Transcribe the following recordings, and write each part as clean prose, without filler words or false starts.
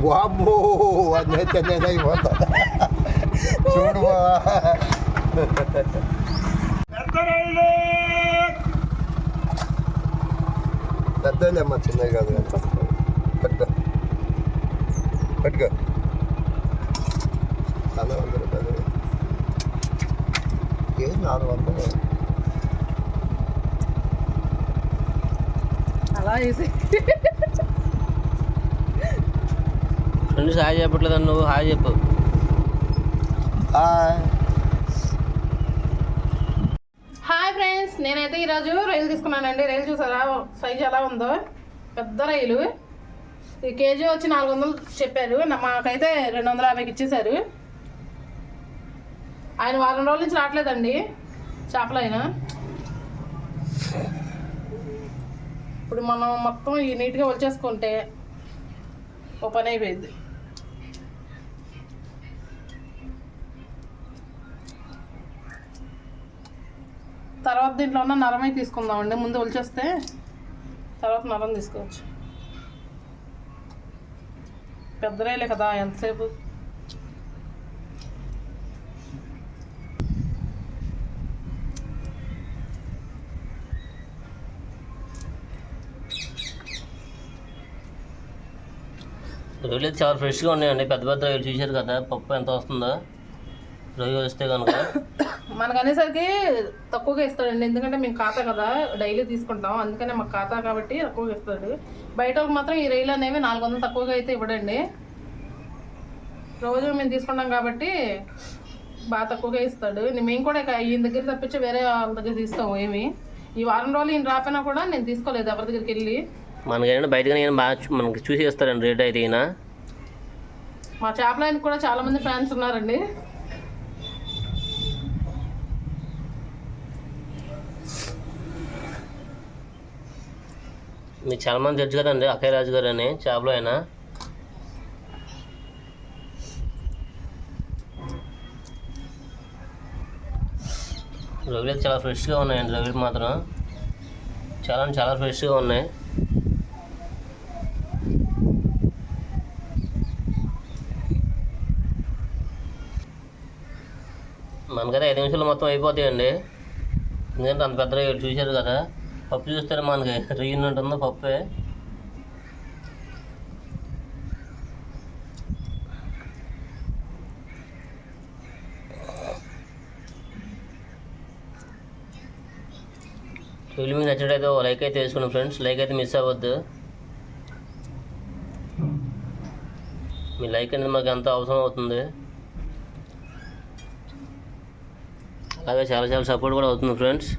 వామ్మో అదైతే నేనైపోతా చూడు పెద్దలేమ్మా చిన్నవి కాదు కానీ పట్టుకో పట్టుకో 400 ఏది 400 అలా వేసి ఫ్రెండ్స్ హాయ్ చెప్పట్లేదండి నువ్వు హాయ్ చెప్పు హాయ్ ఫ్రెండ్స్, నేనైతే ఈరోజు రైలు తీసుకున్నానండి. రైలు చూసారా సైజు ఎలా ఉందో, పెద్ద రైలు. ఈ కేజీ వచ్చి 400 చెప్పారు, మాకైతే 250కి ఇచ్చేశారు. ఆయన వారం రోజుల నుంచి రావట్లేదండి చేపలు. ఆయన ఇప్పుడు మనం మొత్తం ఈ నీట్గా వచ్చేసుకుంటే ఓ పని అయిపోయింది. తర్వాత దీంట్లో ఉన్న నరమై తీసుకుందామండి. ముందు ఒలిచేస్తే తర్వాత నరం తీసుకోవచ్చు. పెద్ద రైలే కదా, ఎంతసేపు. రొయ్యలు చాలా ఫ్రెష్గా ఉన్నాయండి. పెద్ద పెద్ద రొయ్యలు చూశారు కదా, పప్పు ఎంత వస్తుందో. రొయ్య వస్తే కనుక మనకు అనేసరికి తక్కువగా ఇస్తాడండి, ఎందుకంటే మేము ఖాతా కదా డైలీ తీసుకుంటాం, అందుకనే మాకు ఖాతా కాబట్టి తక్కువగా ఇస్తాడు. బయట వాళ్ళకి మాత్రం ఈ రైలు అనేవి 400 తక్కువగా అయితే ఇవ్వడండి. రోజు మేము తీసుకుంటాం కాబట్టి బాగా తక్కువగా ఇస్తాడు. మేము కూడా ఈయన దగ్గర తప్పించి వేరే వాళ్ళ దగ్గర తీస్తాము. ఏమి ఈ వారం రోజులు ఈయన రాపోయినా కూడా నేను తీసుకోలేదు ఎవరి దగ్గరికి వెళ్ళి. మనకైనా బయటకు బాగా మనకి చూసి ఇస్తారండి రేట్ అయితే. ఈయన మా చేపలాయనకి కూడా చాలామంది ఫ్యాన్స్ ఉన్నారండి. మీకు చాలా మంది తెలుసు కదండి అక్కయ్య రాజు గారు అని చేపలు. అయినా రొయ్యలు చాలా ఫ్రెష్గా ఉన్నాయండి. రొయ్యలు మాత్రం చాలా ఫ్రెష్గా ఉన్నాయి. మనకైతే 5 నిమిషాలు మొత్తం అయిపోతాయండి, ఎందుకంటే అంత పెద్ద రొయ్యలు చూశారు కదా. పప్పు చూస్తే మనకి రొయ్యలు ఉంటుందో పప్పే. వీళ్ళు మీకు నచ్చినట్టయితే ఒక లైక్ అయితే వేసుకోండి ఫ్రెండ్స్. లైక్ అయితే మిస్ అవ్వద్దు. మీ లైక్ అనేది మాకు ఎంతో అవసరం అవుతుంది. అలాగే చాలా సపోర్ట్ కూడా అవుతుంది ఫ్రెండ్స్.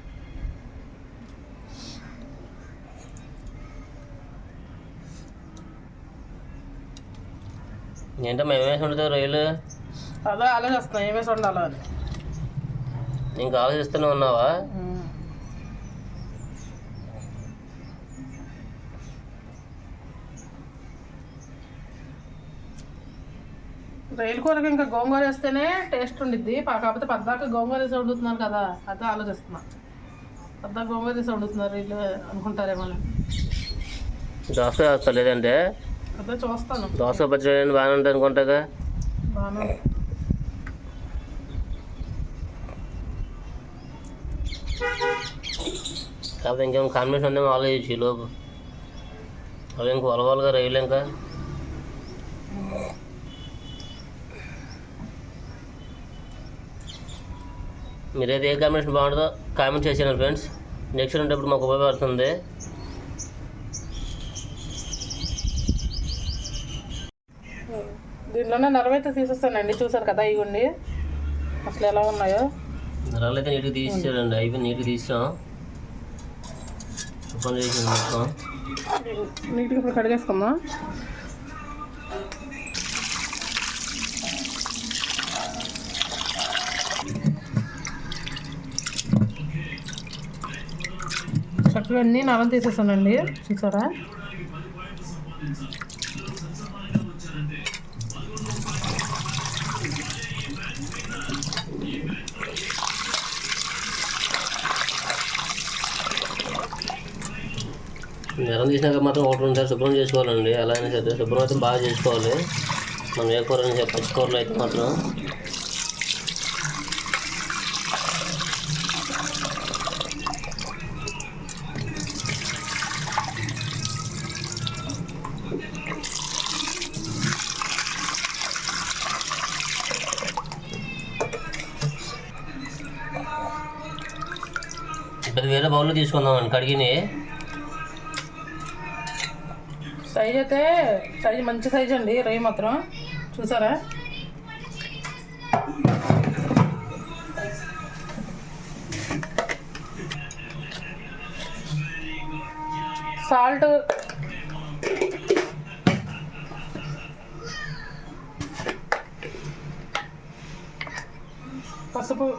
ఏంటమ్మా ఏమేసి ఉంటుంది రొయ్యలు? అదే ఆలోచిస్తున్నాం ఏమేసి ఉండాలో అని. ఇంకా ఆలోచిస్తూనే ఉన్నావా? రైలు కూరకి ఇంకా గోంగూర వేస్తేనే టేస్ట్ ఉండిద్ది. కాకపోతే పద్దాక గోంగూర వేసి వండుతున్నారు కదా, అదే ఆలోచిస్తున్నా. పద్దాక గోంగూర వేసి వండుతున్నారు వీళ్ళు అనుకుంటారేమో. దోసకాయ వేస్తా లేదంటే అదే చూస్తాను. దోసకాయ పచ్చడి బాగానే ఉంటుంది అనుకుంటాగా. బాగా కాకపోతే ఇంకేమైనా కాంబినేషన్ ఉందేమో ఆలోచించి లోపు. అవి ఇంక వలవలుగా రైలు ఇంకా. మీరైతే ఏ కాంబినేషన్ బాగుంటుందో కామెంట్ చేసాను ఫ్రెండ్స్. నెక్స్ట్ ఉండేప్పుడు మాకు ఉపయోగపడుతుంది. దీంట్లోనే నరమైతే తీసేస్తానండి. చూసారు కదా ఇవ్వండి అసలు ఎలా ఉన్నాయో. నరాలు అయితే నీట్గా తీసేసాడండి. అయిపోయి నీట్గా తీసాం. శుభ్రం చేసాం మొత్తం నీట్గా. ఇప్పుడు కడిగేసుకుందాం. చక్కగా అన్నీ నరం తీసేసానండి. చూసారా? పెనం తీసినాక మాత్రం ఒకటి రెండుసారి శుభ్రం చేసుకోవాలండి. ఎలా అయినా సరే శుభ్రం అయితే బాగా చేసుకోవాలి. మనం ఏ కూర అని చెప్పి పచ్చి కూరలు అయితే మాత్రం ఇప్పుడు వేరే బౌల్లో తీసుకుందామండి కడిగిని. సైజ్ అయితే మంచి సైజ్ అండి రొయ్య మాత్రం చూసారా. సాల్ట్, పసుపు,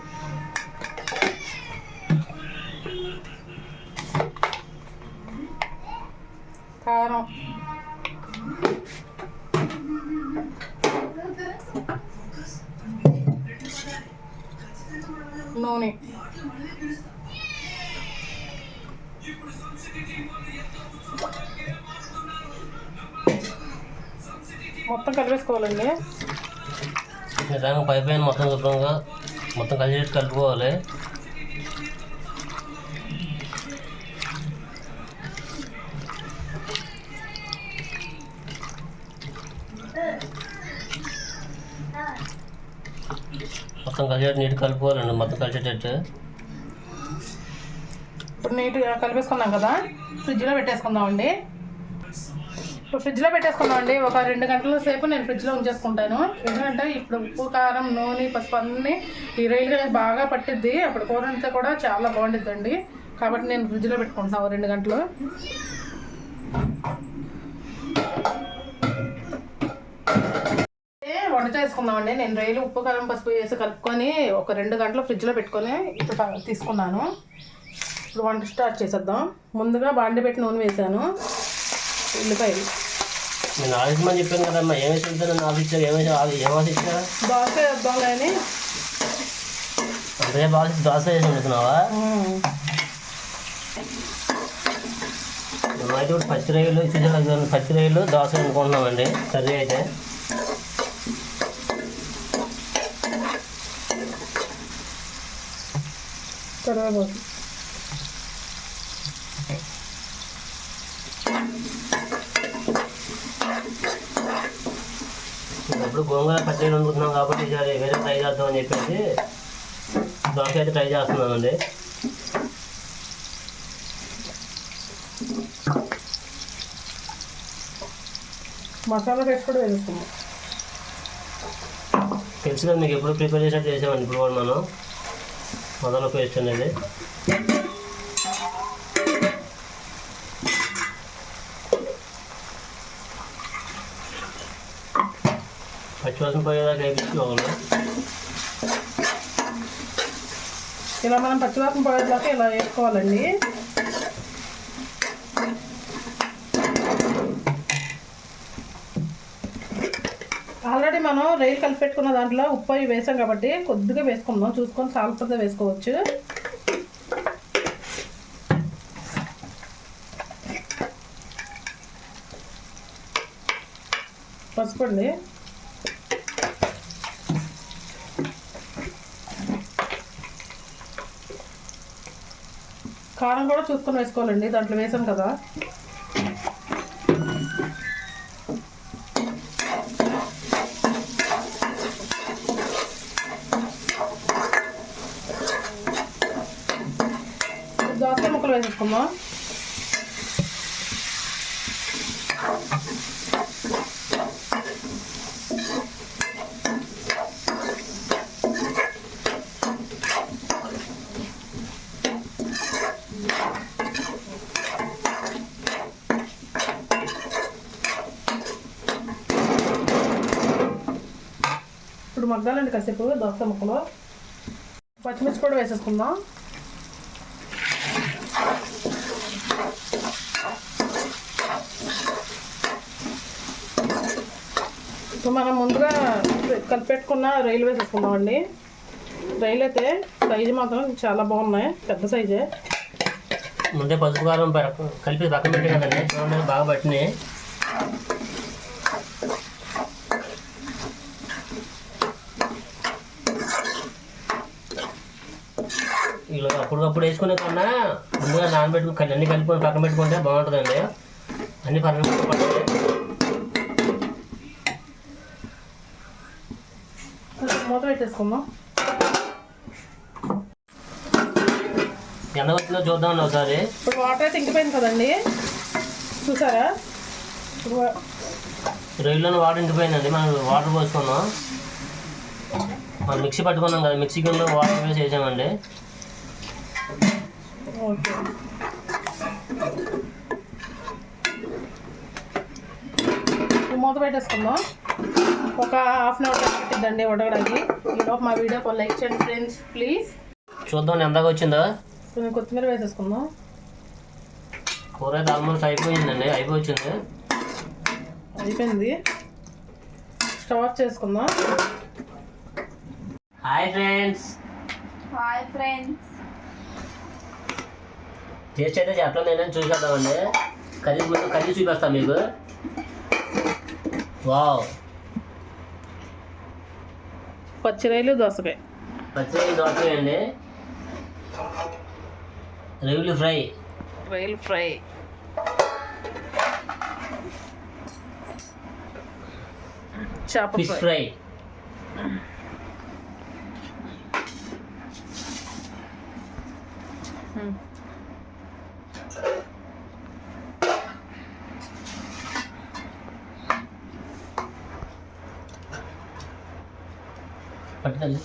కారం, నూనె, మొత్తం కలిపేసుకోవాలండి. నిజంగా పైపైన మొత్తం శుభ్రంగా మొత్తం కలిసి కలుపుకోవాలి. మొత్తం కలిసేటట్టు నీట్ కలుపుకోవాలండి, మొత్తం కలిసేటట్టు. ఇప్పుడు నీట్గా కలిపేసుకున్నాం కదా, ఫ్రిడ్జ్లో పెట్టేసుకుందామండి. ఇప్పుడు ఫ్రిడ్జ్లో పెట్టేసుకున్నామండి. ఒక 2 గంటల సేపు నేను ఫ్రిడ్జ్లో ఉంచేసుకుంటాను. ఎందుకంటే ఇప్పుడు ఉప్పు, కారం, నూనె, పసుపు అన్నీ ఈ రొయ్యలు బాగా పట్టిద్ది. అప్పుడు కూర అంతా కూడా చాలా బాగుండిద్దండి. కాబట్టి నేను ఫ్రిడ్జ్లో పెట్టుకుంటాను 2 గంటలు. వంట చేసుకుందామండి. నేను రొయ్యలు ఉప్పు, కారం, పసుపు వేసి కలుపుకొని ఒక 2 గంటలు ఫ్రిడ్జ్లో పెట్టుకొని ఇప్పుడు తీసుకున్నాను. ఇప్పుడు వంట స్టార్ట్ చేసేద్దాం. ముందుగా బాండి పెట్టి నూనె వేసాను. ఉల్లిపాయలు నేను ఆలోచించమని చెప్పాను కదమ్మా, ఏమేసి వెళ్తాను ఆలోచించారు, ఏమాలోచించారా? దోస వేద్దాం కానీ అంటే దోశ వేసి వెళ్తున్నావా? అయితే ఇప్పుడు పచ్చి రొయ్యలు దోశ అనుకుంటున్నామండి. కర్రీ అయితే కరివేపాకు, ఇప్పుడు గోంగూర పచ్చడి వండుతున్నాం కాబట్టి ఈసారి వేరే ట్రై చేద్దామని చెప్పేసి దోశ అయితే ట్రై చేస్తున్నామండి. మసాలా పేస్ట్ కూడా వేసుకున్నాం. తెలుసు కదా మీకు, ఎప్పుడు ప్రిపేర్ చేసినట్టు చేసామండి. ఇప్పుడు కూడా మనం మసాలా పేస్ట్ అనేది పచ్చివాసన పోయేదాకా వేయించుకోవాలి. ఇలా మనం పచ్చివాసన పోయేదాకా ఇలా వేసుకోవాలండి. ఆల్రెడీ మనం రొయ్యలు కలిపి పెట్టుకున్న దాంట్లో ఉప్పు అవి వేసాం కాబట్టి కొద్దిగా వేసుకుందాం. చూసుకొని సాల్ట్ వేసుకోవచ్చు. పసుపు అండి, కారం కూడా చూసుకొని వేసుకోవాలండి, దాంట్లో వేసాం కదా. దోసకాయ ముక్కలు వేసేసుకుందాం. ఇప్పుడు మగ్గాలండి కాసేపు దోసకాయ ముక్కలు. పచ్చిమిర్చి కూడా వేసేసుకుందాం. ఇప్పుడు మనం ముందుగా కలిపెట్టుకున్న రొయ్యలు వేసేసుకుందామండి. రొయ్యలు అయితే సైజు మాత్రం చాలా బాగున్నాయి, పెద్ద సైజే. ముందే పసుపు కారం కలిపి పక్కన పెట్టే కదండి, చూడండి బాగా పట్టినాయి. ఇలా అప్పటికప్పుడు వేసుకునే కన్నా ముందుగా నానబెట్టుకుని అన్ని కలిపి పక్కన పెట్టుకుంటే బాగుంటుందండి. అన్ని పక్కన పట్టాలి. మూత పెట్టేసుకుందాం. ఎంత వచ్చిందో చూద్దామండి ఒకసారి. ఇప్పుడు వాటర్ అయితే ఇంకిపోయింది కదండి, చూసారా? రొయ్యలోనే వాటర్ ఇంకిపోయిందండి. మనం వాటర్ పోసుకున్నాం, మనం మిక్సీ పట్టుకున్నాం కదా, మిక్సీ కింద వాటర్ వేసి వేసామండి. ఓకే, మూత పెట్టేసుకుందాం. ఒక హాఫ్ అన్ అవర్ పెట్టిద్దండి ఉడకడానికి. ఈలోపు మా వీడియో లైక్ చేయండి ఫ్రెండ్స్ ప్లీజ్. చూద్దాం ఎంతగా వచ్చిందో. కొంచెం కొత్తిమీర వేసేసుకుందాం. కూర అయితే ఆల్మోస్ట్ అయిపోయిందండి, అయిపోయింది. స్టవ్ ఆఫ్ చేసుకుందాం. Hi friends. టేస్ట్ అయితే చెప్పలేదు ఏంటని చూసేద్దామండి. కర్రీ చూపిస్తాను మీకు. వావ్, పచ్చిరొయ్యలు దోసకాయ. పచ్చిరొయ్యలు దోసకాయ అండి. రొయ్యలు ఫ్రై. చేప ఫిష్ ఫ్రై. పట్టుకెళ్ళి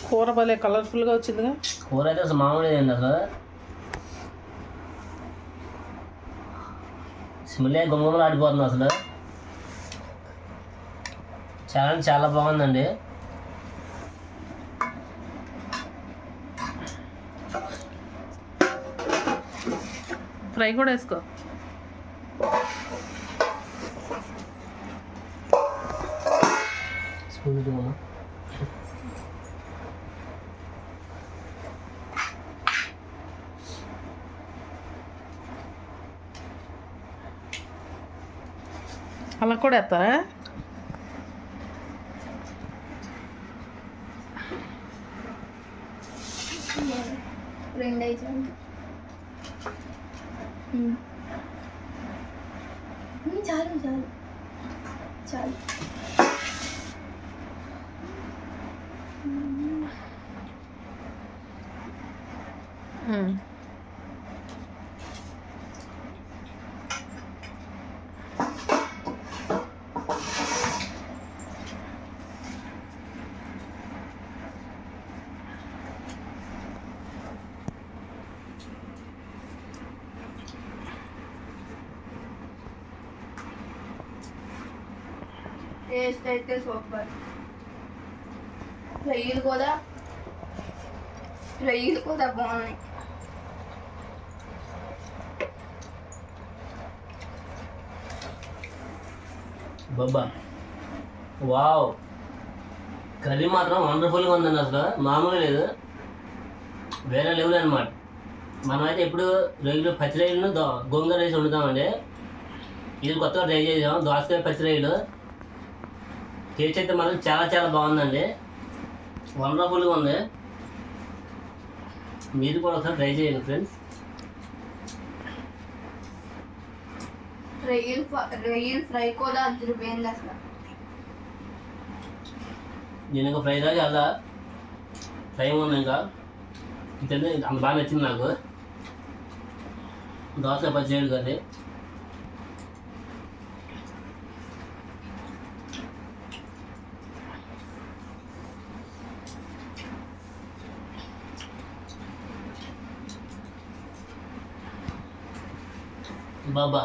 కూర భలే కలర్ఫుల్గా వచ్చిందిగా. కూర అయితే అసలు మామూలు అండి. అసలు స్మెల్ గుమ్మలు ఆడిపోతుంది. అసలు చాలా బాగుందండి. ఫ్రై కూడా వేసుకో. అలా కూడా వేస్తారా? చాలు. టేస్ట్ అయితే సూపర్. రొయ్యలు కూడా బాగున్నాయి. బాబా వావ్, కర్రీ మాత్రం వండర్ఫుల్గా ఉందండి. అసలు మామూలుగా లేదు, వేరే లెవెల్ అనమాట. మనమైతే ఇప్పుడు రొయ్యలు పచ్చిరొయ్యలను గోంగూర వేసి వండుతామండి. ఇది కొత్తగా ట్రై చేసాం, దోసకాయ పచ్చిరొయ్యలు. టేస్ట్ అయితే మాత్రం చాలా బాగుందండి, వండర్ఫుల్గా ఉంది. మీరు కూడా ఒకసారి ట్రై చేయండి ఫ్రెండ్స్. రొయ్యలు ఫ్రై కూడా అదిరిపోయింది అసలు. నేను ఇంకా ఫ్రై దాకా అలా టైం ఉంది. ఇంకా ఇంకంటే అంత బాగా నచ్చింది నాకు దోసకాయ పచ్చిరొయ్యలు కర్రీ. బాబా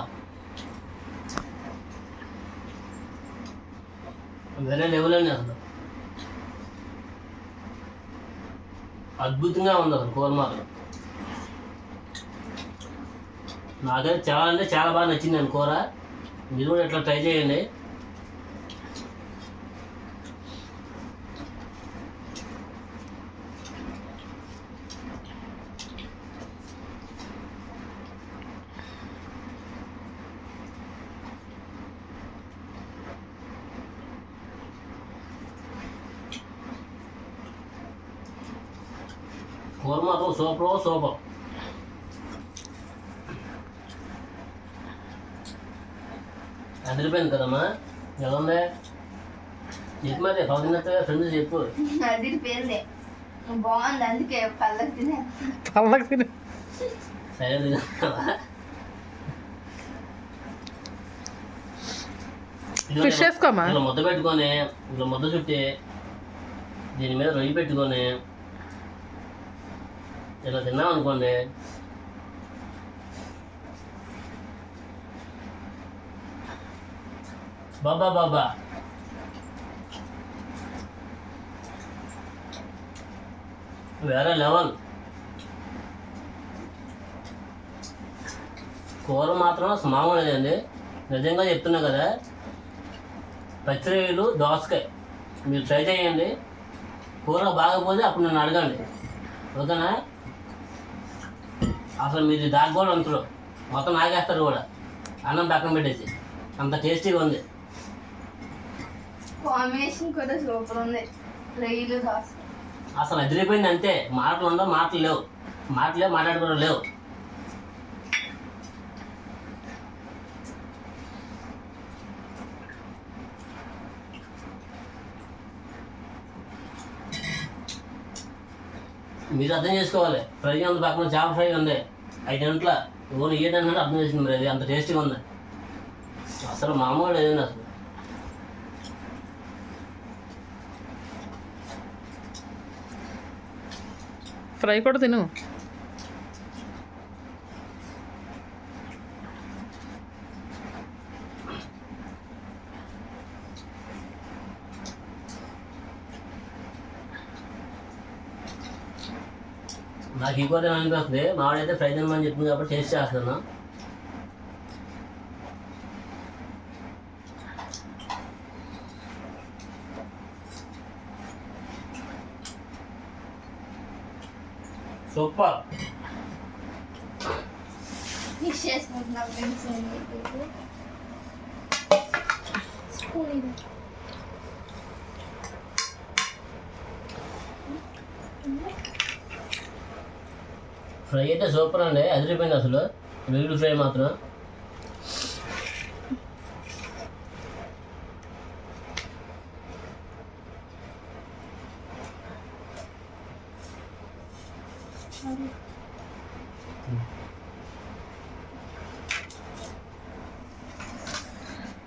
వేరే లెవెల్ అండి. అసలు అద్భుతంగా ఉంది అసలు కూర మాత్రం. నాకైతే చాలా బాగా నచ్చింది అండి కూర. మీరు కూడా ఇట్లా ట్రై చేయండి. కూర మాత్రం సూపర్. అదిరిపోయింది కదమ్మా, ఎలా ఉంది? చెప్పు మరి, పదిన్నట్టుగా ఫ్రెండ్స్ చెప్పు. అది పేరులే బాగుంది, అందుకే పళ్ళకి తినే. సరే ఫిష్ వేసుకోమా. ఇలా ముద్ద పెట్టుకొని, ఇలా ముద్ద చుట్టి దీని మీద రొయ్యి పెట్టుకొని ఇలా తిన్నాం అనుకోండి, బాబా వేరే లెవెల్. కూర మాత్రం మామూలు లేదండి, నిజంగా చెప్తున్నా కదా. పచ్చిరొయ్యలు దోసకాయ మీరు ట్రై చేయండి. కూర బాగపోతే అప్పుడు నన్ను అడగండి, ఓకేనా? అసలు మీరు దాకా కూడా ఉంటారు, మొత్తం నాగేస్తారు కూడా, అన్నం పక్కన పెట్టేసి. అంత టేస్టీగా ఉంది. కాంబినేషన్ కూడా సూపర్ ఉంది, రొయ్యలు దోస. అసలు అదిరిపోయింది అంతే. మాటలు ఉండవు, మాటలు లేవు, మాట్లాడుకోవడం లేవు. మీరు అర్థం చేసుకోవాలి. ఫ్రై ఉంది, పక్కన చేప ఫ్రై ఉంది, 5 గంటల ఓన్లీ 7 గంటలు అర్థం చేసింది. మరి అది అంత టేస్టీగా ఉంది, అసలు మామూలు లేదండి. అసలు ఫ్రై కూడా తిను. నాకు ఈ కూర అనిపిస్తుంది. మావాడైతే ఫ్రై తినమని చెప్పింది కాబట్టి టేస్ట్ చేస్తాను. సూపర్. ఫిష్ చేసుకుంటున్నాం ఫ్రెండ్స్. స్పూన్ ఇది. ఫ్రై అయితే సూపర్ అండి, అదిరిపోయింది అసలు. రొయ్యలు ఫ్రై మాత్రం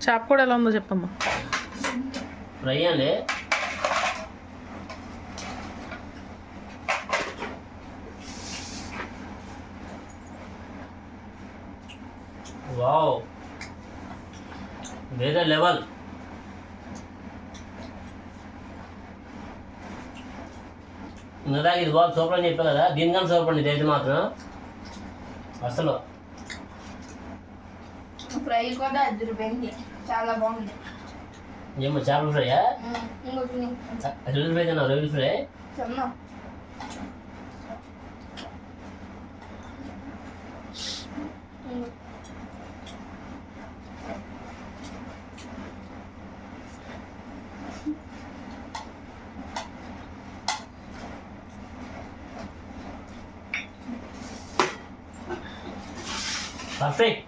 చేప కూడా ఎలా ఉందో చెప్పమ్మా. ఫ్రై అండి. వావ్, వేరే లెవెల్. ఇందాక ఇది బాగా సూపర్ అని చెప్పా కదా, దీనికన్నా సూపర్ అండి ఇది మాత్రం అసలు. ఫ్రై కూడా అదిరిపోయింది, చాలా బాగుంది. ఏమో చేపల ఫ్రైయా? ఇంకోటి రొయ్యల ఫ్రై తిన్నావు? రొయ్యల ఫ్రై తిన్నా. పర్ఫెక్ట్.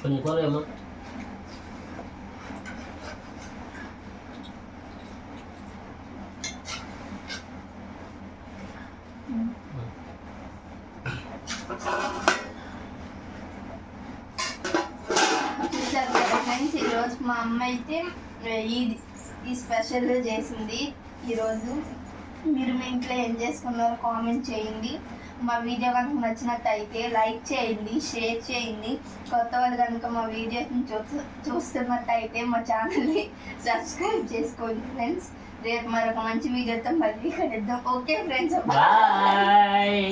కొంచెం కూర ఏమో చూసారు కదా ఫ్రెండ్స్, ఈరోజు మా అమ్మ అయితే ఈ స్పెషల్ చేసింది. ఈరోజు మీరు మీ ఇంట్లో ఏం చేసుకున్నారో కామెంట్ చేయండి. మా వీడియో కనుక నచ్చినట్టయితే లైక్ చేయండి, షేర్ చేయండి. కొత్త వాళ్ళు కనుక మా వీడియోస్ని చూస్తున్నట్టయితే మా ఛానల్ని సబ్స్క్రైబ్ చేసుకోండి ఫ్రెండ్స్. రేపు మరొక మంచి వీడియోతో మళ్ళీ కలుద్దాం. Okay friends, bye.